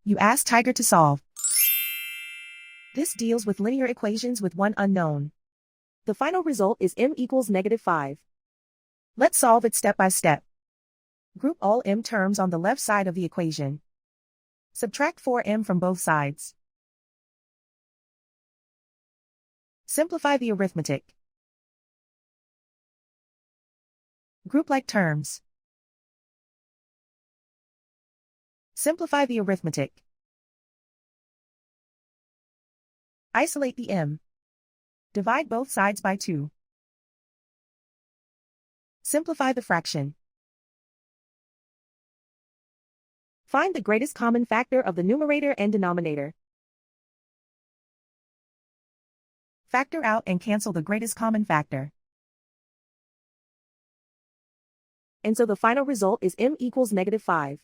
You ask Tiger to solve. This deals with linear equations with one unknown. The final result is m equals -5. Let's solve it step by step. Group all m terms on the left side of the equation. Subtract 4m from both sides. Simplify the arithmetic. Group like terms. Simplify the arithmetic. Isolate the m. Divide both sides by 2. Simplify the fraction. Find the greatest common factor of the numerator and denominator. Factor out and cancel the greatest common factor. And so the final result is m equals -5.